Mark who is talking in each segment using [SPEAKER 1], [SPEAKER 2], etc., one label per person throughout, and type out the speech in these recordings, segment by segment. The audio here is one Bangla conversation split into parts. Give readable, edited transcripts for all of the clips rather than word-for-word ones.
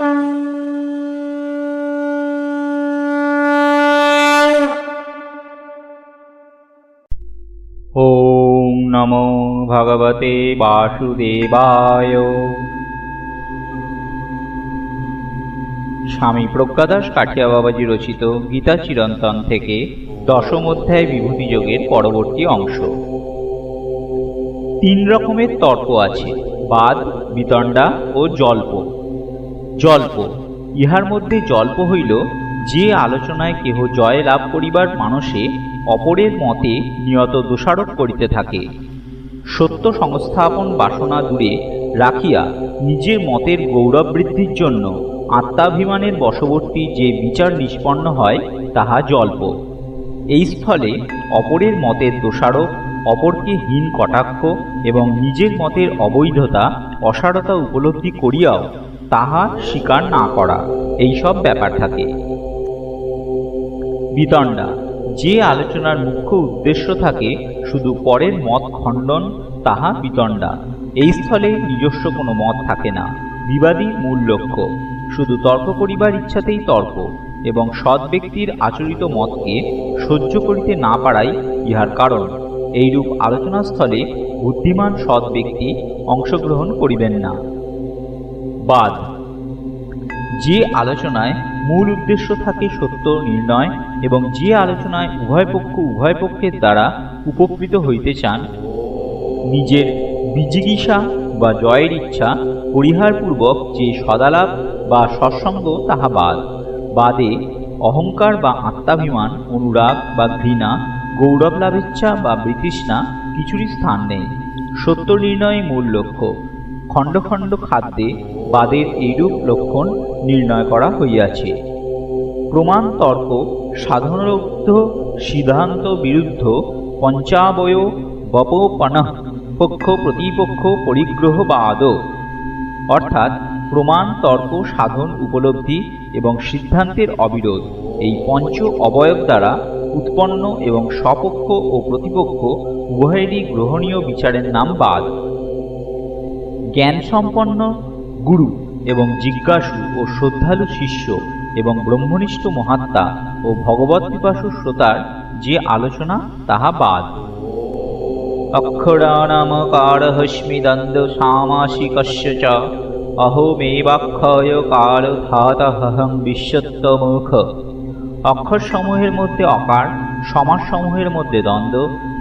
[SPEAKER 1] ওম নমো ভগবতে বাসুদেবায়। স্বামী প্রজ্ঞাদাস কাঠিয়া বাবাজি রচিত গীতা চিরন্তন থেকে দশম অধ্যায় বিভূতি যোগের পরবর্তী অংশ। 3 রকমের তর্ক আছে, বাদ, বিতণ্ডা ও জল্প। জল্প ইহার মধ্যে জল্প হইল যে আলোচনায় কেহ জয় লাভ করিবার মানসে অপরের মতে নিয়ত দোষারোপ করিতে থাকে। সত্য সংস্থাপন বাসনা দূরে রাখিয়া নিজের মতের গৌরব বৃদ্ধির জন্য আত্মাভিমানের বশবর্তী যে বিচার নিষ্পন্ন হয় তাহা জল্প। এই স্থলে অপরের মতের দোষারোপ, অপরকে হীন কটাক্ষ এবং নিজের মতের অবৈধতা অসারতা উপলব্ধি করিয়াও তাহা স্বীকার না করা, এইসব ব্যাপার থাকে। বিতণ্ডা যে আলোচনার মুখ্য উদ্দেশ্য থাকে শুধু পরের মত খণ্ডন, তাহা বিতণ্ডা। এই স্থলে নিজস্ব কোনো মত থাকে না, বিবাদী মূল লক্ষ্য। শুধু তর্ক করিবার ইচ্ছাতেই তর্ক এবং সৎ ব্যক্তির আচরিত মতকে সহ্য করিতে না পারাই ইহার কারণ। এইরূপ আলোচনাস্থলে বুদ্ধিমান সৎ ব্যক্তি অংশগ্রহণ করিবেন না। বাদ যে আলোচনায় মূল উদ্দেশ্য থাকে সত্য নির্ণয় এবং যে আলোচনায় উভয় পক্ষের দ্বারা উপকৃত হইতে চান, নিজের বিজিগীষা বা জয়ের ইচ্ছা পরিহারপূর্বক যে সদালাপ বা সৎসঙ্গ, তাহা বাদ। বাদে অহংকার বা আত্মাভিমান, অনুরাগ বা ঘৃণা, গৌরব লাভেচ্ছা বা বিতৃষ্ণা কিছুরই স্থান নেই। সত্য নির্ণয়ে মূল লক্ষ্য। খণ্ড খণ্ড খাদ্যে বাদের এইরূপ লক্ষণ নির্ণয় করা হইয়াছে। প্রমাণ তর্ক সাধনরুদ্ধ সিদ্ধান্ত বিরুদ্ধ পঞ্চাবয় বপপনঃ পক্ষ প্রতিপক্ষ পরিগ্রহ বাদ। অর্থাৎ প্রমাণ তর্ক সাধন উপলব্ধি এবং সিদ্ধান্তের অবিরোধ, এই পঞ্চ অবয়ব দ্বারা উৎপন্ন এবং স্বপক্ষ ও প্রতিপক্ষ উভয়েরই গ্রহণীয় বিচারের নাম বাদ। জ্ঞান সম্পন্ন গুরু এবং জিজ্ঞাসু ও শ্রদ্ধালু শিষ্য এবং ব্রহ্মনিষ্ঠ মহাত্মা ও ভগবৎ পিপাসু শ্রোতার যে আলোচনা, তাহা বাদ। অক্ষরানামকারহস্মি দ্বন্দ্ব সামাসিকস্য চ অহমেবাক্ষয় কালধাতহং বিশ্বত্তমুখ। অক্ষরসমূহের মধ্যে অকার, সমাসসমূহের মধ্যে দ্বন্দ্ব,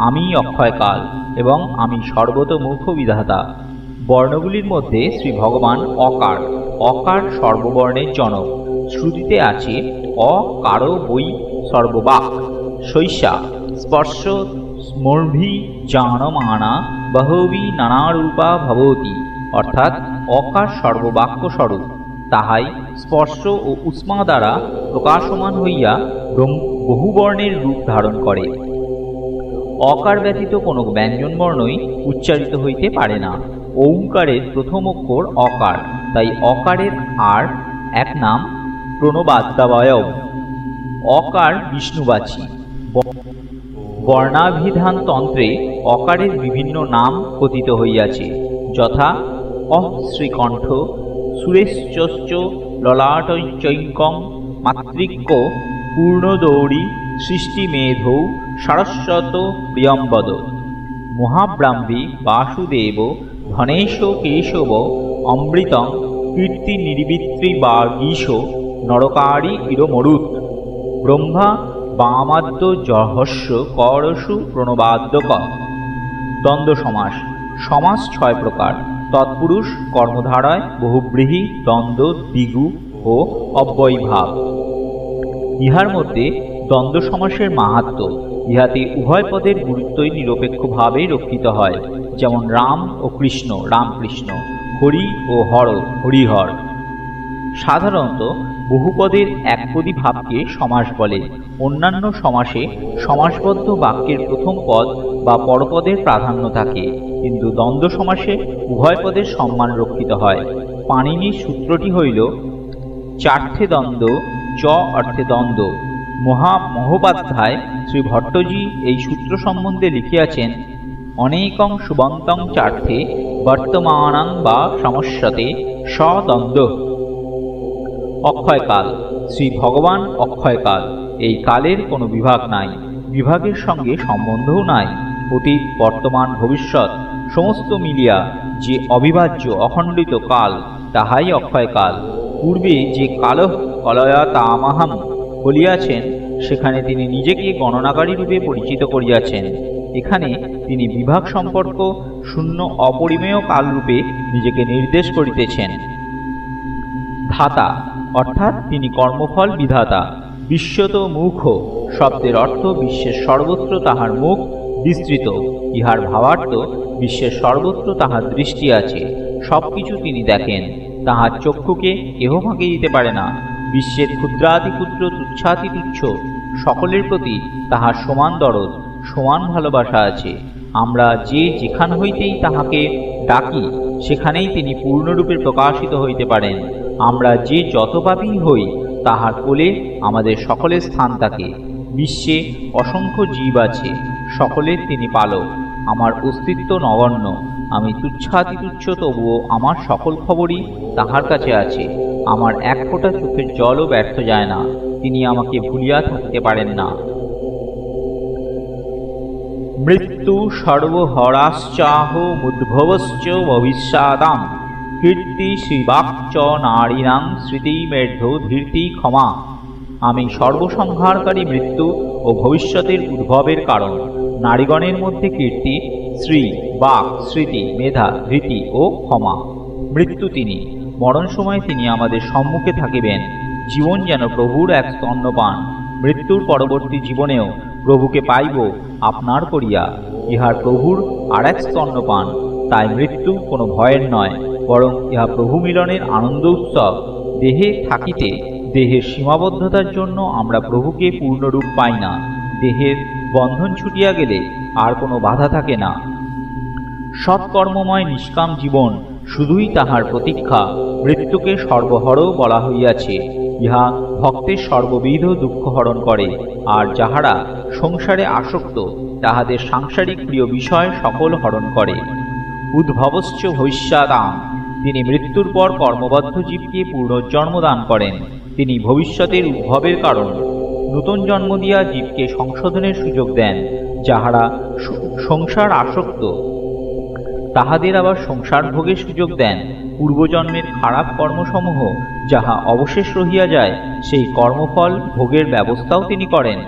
[SPEAKER 1] আমি অক্ষয়কাল এবং আমি সর্বতোমুখ বিধাতা। বর্ণগুলির মধ্যে শ্রী ভগবান অকার। অকার সর্ববর্ণের জনক। শ্রুতিতে আছে অকারো বৈ সর্ববাক। শৈশা স্পর্শ স্মর্ভি জানমানা বহবি নানারূপা ভবতি। অর্থাৎ অকার সর্ববাক্য স্বরূপ, তাহাই স্পর্শ ও উষ্মা দ্বারা প্রকাশমান হইয়া বহুবর্ণের রূপ ধারণ করে। অকার ব্যতীত কোনো ব্যঞ্জনবর্ণই উচ্চারিত হইতে পারে না। ওঙ্কারের প্রথম অক্ষর অকার, তাই অকারের আর এক নাম প্রণবাদ্যাবয়ব। অকার বিষ্ণুবাচী। বর্ণাভিধান তন্ত্রে অকারের বিভিন্ন নাম কথিত হইয়াছে, যথা শ্রীকণ্ঠ, সুরেশ্চ, ললাটৈকং, মাতৃক্য, পূর্ণদৌড়ি, সৃষ্টিমেধৌ, সারস্বত প্রিয়ম্বদ। মহাব্রাহ্মী, বাসুদেব, ধনেশ কেশব, অমৃতং, কীর্তি নির্বৃত্তি বাগীশ, নরকারি ইরমরুৎ। ব্রহ্মা বামাদ্য জহস্য করসু প্রণবাদ্যক। দ্বন্দ্ব সমাস। সমাস 6 প্রকার: তৎপুরুষ, কর্মধারয়, বহুব্রীহি, দ্বন্দ্ব, দ্বিগু ও অব্যয়ীভাব। ইহার মধ্যে দ্বন্দ্ব সমাসের মাহাত্ম্য। ইহাতে উভয় পদের গুরুত্বই নিরপেক্ষভাবে রক্ষিত হয়, যেমন রাম ও কৃষ্ণ, রামকৃষ্ণ, হরি ও হর, হরিহর। সাধারণত বহুপদের একপদী ভাবকে সমাস বলে। অন্যান্য সমাসে সমাসবদ্ধ বাক্যের প্রথম পদ বা পরপদের প্রাধান্য থাকে, কিন্তু দ্বন্দ্ব সমাসে উভয় পদের সম্মান রক্ষিত হয়। পাণিনির সূত্রটি হইল চার্থে দ্বন্দ্ব, চ অর্থে দ্বন্দ্ব। মহোপাধ্যায় শ্রী ভট্টজি এই সূত্র সম্বন্ধে লিখিয়াছেন, অনেকং সুবন্তং চার্থে বর্তমানং বা সমস্যতে সদ্বন্দ্ব। অক্ষয়কাল। শ্রী ভগবান অক্ষয়কাল। এই কালের কোনো বিভাগ নাই, বিভাগের সঙ্গে সম্বন্ধও নাই। অতীত, বর্তমান, ভবিষ্যৎ সমস্ত মিলিয়া যে অবিভাজ্য অখণ্ডিত কাল, তাহাই অক্ষয়কাল। পূর্বে যে কালঃ কলয়া তামাহম বলিয়াছেন, সেখানে তিনি নিজেকে গণনাকারী রূপে পরিচিত করিয়াছেন। এখানে তিনি বিভাগ সম্পর্ক শূন্য অপরিমেয় কালরূপে নিজেকে নির্দেশ করিতেছেন। ধাতা অর্থাৎ তিনি কর্মফল বিধাতা। বিশ্বত মুখ শব্দের অর্থ বিশ্বের সর্বত্র তাহার মুখ বিস্তৃত। ইহার ভাবার্থ বিশ্বের সর্বত্র তাহার দৃষ্টি আছে, সবকিছু তিনি দেখেন। তাহার চক্ষুকে কেহ ফাঁকি দিতে পারে না। বিশ্বের ক্ষুদ্রাতি ক্ষুদ্র, তুচ্ছাতি তুচ্ছ সকলের প্রতি তাহার সমান দরদ, সমান ভালোবাসা আছে। আমরা যে যেখান হইতেই তাহাকে ডাকি, সেখানেই তিনি পূর্ণরূপে প্রকাশিত হইতে পারেন। আমরা যে যত পাপী হই, তাহার কোলে আমাদের সকলের স্থান থাকে। বিশ্বে অসংখ্য জীব আছে, সকলের তিনি পালক। আমার অস্তিত্ব নগণ্য, আমি তুচ্ছাতি তুচ্ছ, তবুও আমার সকল খবরই তাহার কাছে আছে। আমার এক ফোঁটা চোখের জলও ব্যর্থ যায় না, তিনি আমাকে ভুলিয়া থাকতে পারেন না। মৃত্যু সর্বহরাশ্চাহ মুদ্ভবশ্চ ভবিষ্যাদাং কীর্তি শ্রীবাক্চ নারীণাং স্মৃতি মের্ধ ধীর্তি ক্ষমা। আমি সর্বসংহারকারী মৃত্যু ও ভবিষ্যতের উদ্ভবের কারণ। নারীগণের মধ্যে কীর্তি, শ্রী, বাক, স্মৃতি, মেধা, ধৃতি ও ক্ষমা। মৃত্যু তিনি, মরণ সময় তিনি আমাদের সম্মুখে থাকিবেন। জীবন যেন প্রভুর এক স্তন্যপান। মৃত্যুর পরবর্তী জীবনেও প্রভুকে পাইব আপনার করিয়া, ইহার প্রভুর আর এক স্তন্যপান। তাই মৃত্যু কোনো ভয়ের নয়, বরং ইহা প্রভু মিলনের আনন্দ উৎসব। দেহে থাকিতে দেহের সীমাবদ্ধতার জন্য আমরা প্রভুকে পূর্ণরূপ পাই না। দেহের বন্ধন ছুটিয়া গেলে আর কোনো বাধা থাকে না। সৎকর্মময় নিষ্কাম জীবন শুধুই তাহার প্রতীক্ষা। মৃত্যুকে সর্বহর বলা হইয়াছে। ইহা ভক্তের সর্ববিধ দুঃখ হরণ করে। আর যাহারা সংসারে আসক্ত, তাহাদের সাংসারিক প্রিয় বিষয় সকল হরণ করে। উদ্ভবশ্চ ভবিষ্যাদাং, তিনি মৃত্যুর পর কর্মবদ্ধ জীবকে পুনর্জন্ম দান করেন। তিনি ভবিষ্যতের উদ্ভবের কারণ। নূতন জন্ম দিয়া জীবকে সংশোধনের সুযোগ দেন। যাহারা সংসার আসক্ত, তাহাদের আবার সংসার ভোগের সুযোগ দেন। পূর্বজন্মের খারাপ কর্মসমূহ যাহা অবশেষ রহিয়া যায়, সেই কর্মফল ভোগের ব্যবস্থাও তিনি করেন।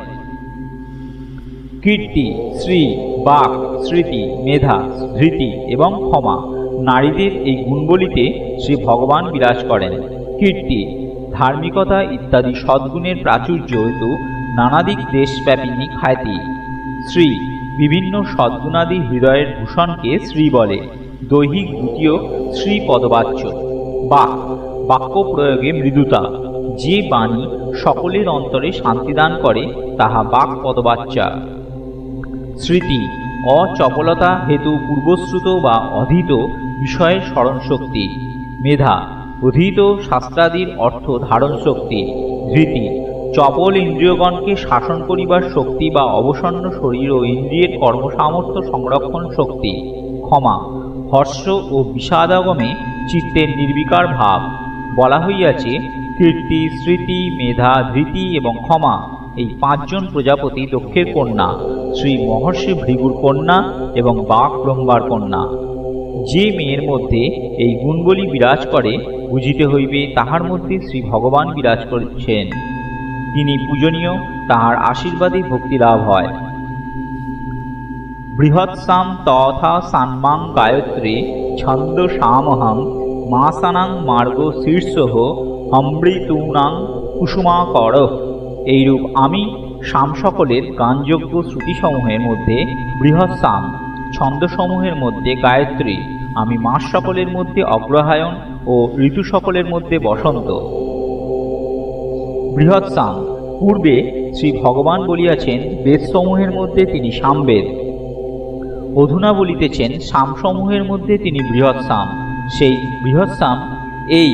[SPEAKER 1] কীর্তি, শ্রী, বাক, স্মৃতি, মেধা, ধৃতি এবং ক্ষমা, নারীদের এই গুণবলিতে শ্রী ভগবান বিরাজ করেন। কীর্তি ধার্মিকতা ইত্যাদি সদ্গুণের প্রাচুর্য হেতু নানাদিক দেশব্যাপিনী খ্যাতি। শ্রী বিভিন্ন সদ্গুণাদি হৃদয়ের ভূষণকে শ্রী বলে। দৈহিক দ্বিতীয় শ্রী পদবাচ্য। বাক বাক্য প্রয়োগে মৃদুতা। যে বাণী সকলের অন্তরে শান্তিদান করে, তাহা বাক পদবাচ্যা। স্মৃতি অচপলতা হেতু পূর্বশ্রুত বা অধীত বিষয়ের স্মরণশক্তি। মেধা অধীত শাস্ত্রাদির অর্থ ধারণ শক্তি। ধৃতি চপল ইন্দ্রিয়গণকে শাসন করিবার শক্তি বা অবসন্ন শরীর ও ইন্দ্রিয়ের কর্মসামর্থ্য সংরক্ষণ শক্তি। ক্ষমা হর্ষ ও বিষাদাগমে চিত্তের নির্বিকার ভাব। বলা হইয়াছে, কীর্তি, স্মৃতি, মেধা, ধৃতি এবং ক্ষমা এই পাঁচজন প্রজাপতি দক্ষের কন্যা, শ্রী মহর্ষি ভৃগুর কন্যা এবং বাক ব্রহ্মার কন্যা। যে মেয়ের মধ্যে এই গুণবলি বিরাজ করে, বুঝিতে হইবে তাহার মধ্যে শ্রী ভগবান বিরাজ করছেন। তিনি পূজনীয়, তাহার আশীর্বাদে ভক্তি লাভ হয়। বৃহৎসাম তথা সান্মাং গায়ত্রী ছন্দ সামহং মাসানাং মার্গ শীর্ষহ অমৃতূনাং কুসুমাকর। এইরূপ আমি সাম সকলের গানযোগ্য শ্রুতিসমূহের মধ্যে বৃহৎসাম, ছন্দসমূহের মধ্যে গায়ত্রী, আমি মাস সকলের মধ্যে অগ্রহায়ণ ও ঋতু সকলের মধ্যে বসন্ত। বৃহৎসাম পূর্বে শ্রী ভগবান বলিয়াছেন, বেদসমূহের মধ্যে তিনি সামবেদ। অধুনা বলিতেছেন, সামসমূহের মধ্যে তিনি বৃহৎসাম। সেই বৃহৎসাম এই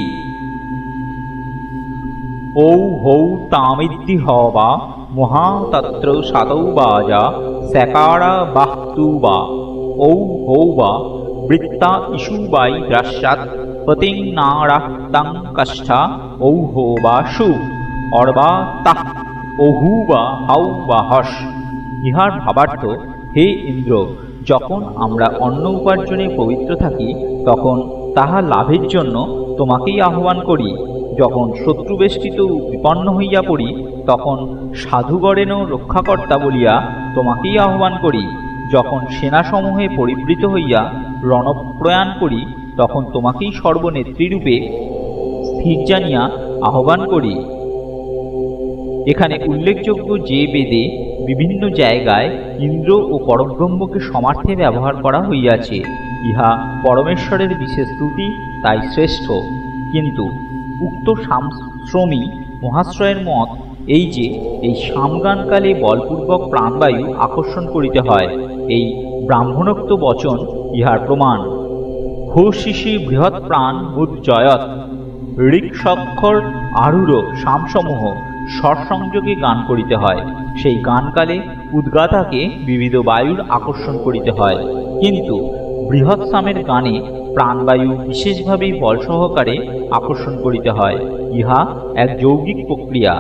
[SPEAKER 1] ঔ হৌ তামিদ্দি হবা মহাতত্র সাতৌ বাজা স্যাকারা বাহতু বা ঔ হৌ বা বৃত্তা ইস্যু বাই দ্রাস্যাৎ পতিং নারাক্তাং কাষ্ঠা ঔহো বা সু অর্বা তাহ ওহু বা হাউ বা হস। ইহার ভাবার্থ, হে ইন্দ্র, যখন আমরা অন্ন উপার্জনে পবিত্র থাকি তখন তাহা লাভের জন্য তোমাকেই আহ্বান করি। যখন শত্রুবেষ্টিত বিপন্ন হইয়া পড়ি তখন সাধুগণেরও রক্ষাকর্তা বলিয়া তোমাকেই আহ্বান করি। যখন সেনাসমূহে পরিবৃত হইয়া রণপ্রয়াণ করি তখন তোমাকেই সর্বনেত্রীরূপে স্থির জানিয়া আহ্বান করি। এখানে উল্লেখযোগ্য যে বেদে বিভিন্ন জায়গায় ইন্দ্র ও পরব্রহ্মকে সমার্থে ব্যবহার করা হইয়াছে, ইহা পরমেশ্বরের বিশেষ স্তুতি, তাই শ্রেষ্ঠ। কিন্তু উক্ত শ্রমী মহাশ্রয়ের মত এই যে এই সামগানকালে বলপূর্বক প্রাণবায়ু আকর্ষণ করিতে হয়, এই ব্রাহ্মণোক্ত বচন ইহার প্রমাণ। হৌশিষি বৃহৎ প্রাণ উজ্জয়ৎ ঋক্সক্ষর আরূঢ় সামসমূহ স্বরসংযোগে গান করিতে হয়। সেই গানকালে উদ্গাতাকে বিবিধ বায়ুর আকর্ষণ করিতে হয়, কিন্তু বৃহৎ সামের গানে প্রাণবায়ু বিশেষভাবেই বল সহকারে আকর্ষণ করিতে হয়। ইহা এক যৌগিক প্রক্রিয়া।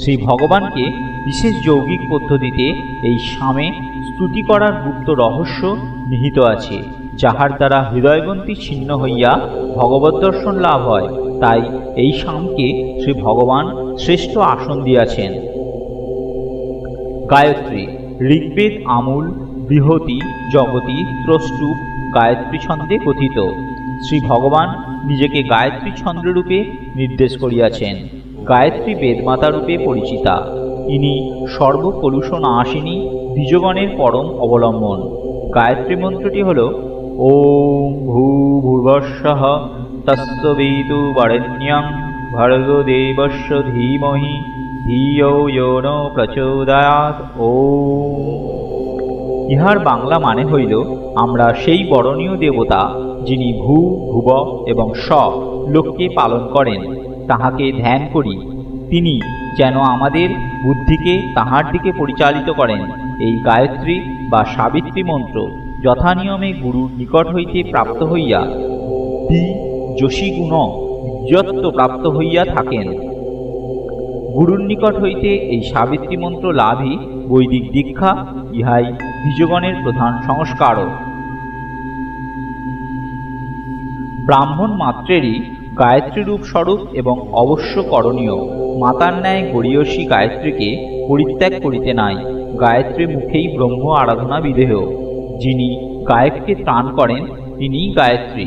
[SPEAKER 1] শ্রী ভগবানকে বিশেষ যৌগিক পদ্ধতিতে এই সামে স্তুতি করার গুপ্ত রহস্য নিহিত আছে, যাহার দ্বারা হৃদয়গ্রন্থি ছিন্ন হইয়া ভগবৎ দর্শন লাভ হয়। তাই এই সামকে শ্রী ভগবান শ্রেষ্ঠ আসন দিয়াছেন। গায়ত্রী ঋগ্বেদ আমূল বৃহতি জগতি ত্রষ্টুপ গায়ত্রী ছন্দে কথিত। শ্রী ভগবান নিজেকে গায়ত্রী ছন্দ্ররূপে নির্দেশ করিয়াছেন। গায়ত্রী বেদমাতা রূপে পরিচিতা। ইনি সর্বকলুষনাশিনী দ্বিজগণের পরম অবলম্বন। গায়ত্রী মন্ত্রটি হল ওম ভূর্ভুবস্সুঃ তৎসবিতুর্বরেণ্যং ভর্গো দেবস্য ধীমহি ধিয়ো यो ন প্রচোদয়াৎ। ওম। ইহার বাংলা মানে হইল, আমরা সেই বরণীয় দেবতা যিনি ভূ ভুব এবং স লোককে পালন করেন, তাহাকে ধ্যান করি। তিনি যেন আমাদের বুদ্ধিকে তাহার দিকে পরিচালিত করেন। এই গায়ত্রী বা সাবিত্রী মন্ত্র যথানিয়মে গুরুর নিকট হইতে প্রাপ্ত হইয়া যশীগুণ বিদ্যত্ব প্রাপ্ত হইয়া থাকেন। গুরুর নিকট হইতে এই সাবিত্রী মন্ত্র লাভই বৈদিক দীক্ষা। ইহাই দ্বিজগণের প্রধান সংস্কারও। ব্রাহ্মণ মাত্রেরই গায়ত্রী রূপ স্বরূপ এবং অবশ্য করণীয়। মাতার ন্যায় গরীয়সী গায়ত্রীকে পরিত্যাগ করিতে নাই। গায়ত্রী মুখেই ব্রহ্ম আরাধনা বিধেয়। যিনি গায়ককে ত্রাণ করেন তিনিই গায়ত্রী।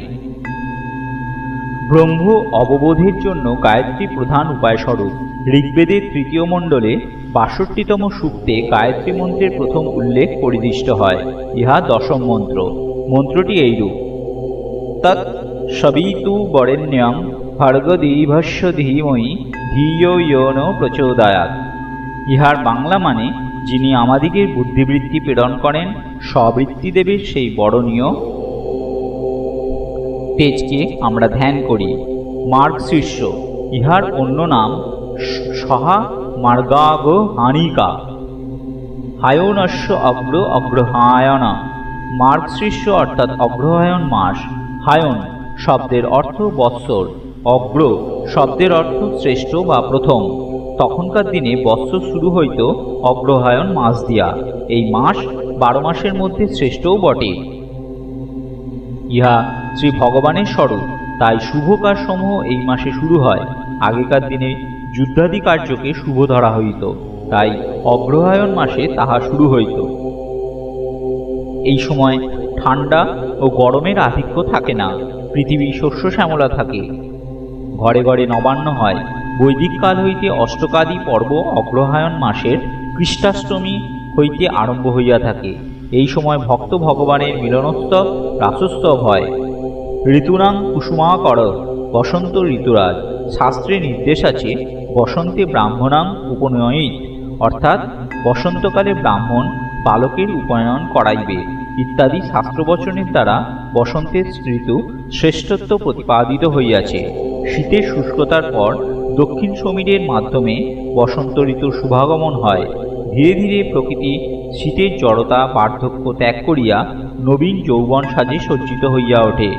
[SPEAKER 1] ব্রহ্ম অববোধের জন্য গায়ত্রী প্রধান উপায় স্বরূপ। ঋগ্বেদের তৃতীয় মণ্ডলে ৬২তম সূক্তে গায়ত্রী মন্ত্রের প্রথম উল্লেখ পরিদিষ্ট হয়। ইহা দশম মন্ত্র। মন্ত্রটি এইরূপ: তৎ সবিতুর্বরেণ্যং ভর্গো দেবস্য ধীমহি ধিয়ো यो ন প্রচোদয়াৎ। ইহার বাংলা মানে, যিনি আমাদিগের বুদ্ধিবৃত্তি প্রেরণ করেন, স্ববৃত্তিদেবের সেই বরণীয় তেজকে আমরা ধ্যান করি। মার্গ শীর্ষ, ইহার অন্য নাম সহা মার্গাগ হানিকা হায়নস্য অগ্র অগ্রহায়না। মার্গ শীর্ষ অর্থাৎ অগ্রহায়ণ মাস। হায়ন শব্দের অর্থ বৎসর, অগ্র শব্দের অর্থ শ্রেষ্ঠ বা প্রথম। তখনকার দিনে বৎসর শুরু হইত অগ্রহায়ণ মাস দিয়া। এই মাস 12 মাসের মধ্যে শ্রেষ্ঠও বটে। ইহা শ্রী ভগবানের স্বরূপ, তাই শুভ কাজসমূহ এই মাসে শুরু হয়। আগেকার দিনে যুদ্ধাদি কার্যকে শুভ ধরা হইত, তাই অগ্রহায়ণ মাসে তাহা শুরু হইত। এই সময় ঠান্ডা ও গরমের আধিক্য থাকে না, পৃথিবী শস্য শ্যামলা থাকে, ঘরে ঘরে নবান্ন হয়। বৈদিক কাল হইতে অষ্টকাদি পর্ব অগ্রহায়ণ মাসের কৃষ্ণাষ্টমী হইতে আরম্ভ হইয়া থাকে। এই সময় ভক্ত ভগবানের মিলনোৎসব রাসোৎসব হয়। ঋতুনাং কুসুমাকর, বসন্ত ঋতুরাজ। শাস্ত্রে নির্দেশ আছে বসন্তে ব্রাহ্মণাং উপনয়িত, অর্থাৎ বসন্তকালে ব্রাহ্মণ বালকের উপনয়ন করাইবে ইত্যাদি শাস্ত্রবচনের দ্বারা বসন্তের ঋতু শ্রেষ্ঠত্ব প্রতিপাদিত হইয়াছে। শীতের শুষ্কতার পর দক্ষিণ সমীরের মাধ্যমে বসন্ত ঋতুর শুভাগমন হয়। ধীরে ধীরে প্রকৃতি শীতের জড়তা বার্ধক্য ত্যাগ করিয়া নবীন যৌবন সাজে সজ্জিত হইয়া ওঠে।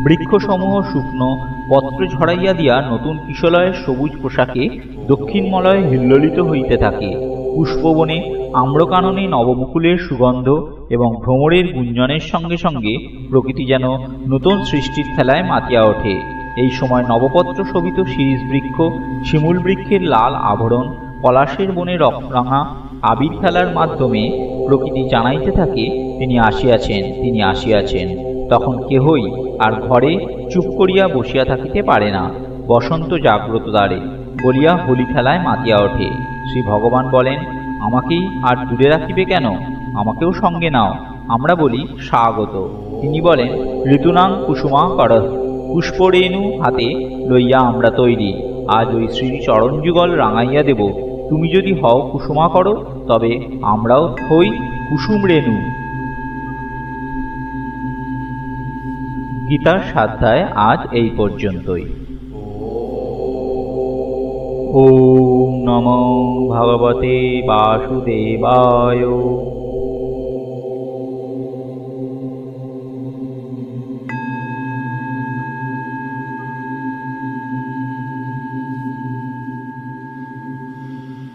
[SPEAKER 1] বৃক্ষসমূহ শুকনো পত্র ঝরাইয়া দিয়া নতুন কিশলয়ের সবুজ পোশাকে দক্ষিণমলয়ে হিল্লোলিত হইতে থাকে। পুষ্পবনে আম্রকাননে নবমুকুলের সুগন্ধ এবং ভ্রমরের গুঞ্জনের সঙ্গে সঙ্গে প্রকৃতি যেন নতুন সৃষ্টির খেলায় মাতিয়া ওঠে। এই সময় নবপত্র শোভিত শিরীষ বৃক্ষ, শিমুল বৃক্ষের লাল আভরণ, পলাশের বনে রক্তরাঙা আবির খেলার মাধ্যমে প্রকৃতি জানাইতে থাকে তিনি আসিয়াছেন, তিনি আসিয়াছেন। তখন কেহই আর ঘরে চুপ করিয়া বসিয়া থাকিতে পারে না। বসন্ত জাগ্রত দ্বারে বলিয়া হোলি খেলায় মাতিয়া ওঠে। শ্রী ভগবান বলেন, আমাকেই আর দূরে রাখিবে কেন? আমাকেও সঙ্গে নাও। আমরা বলি স্বাগত। তিনি বলেন, ঋতুনাং কুসুমা করঃ, পুষ্পরেণু হাতে লইয়া আমরা তৈরি। আজ ওই শ্রী চরণযুগল রাঙাইয়া দেব। তুমি যদি হও কুসুমা করো, তবে আমরাও হই কুসুম রেণু। গীতার স্বাধ্যায় আজ এই পর্যন্তই। ওম নমো ভগবতে বাসুদেবায়।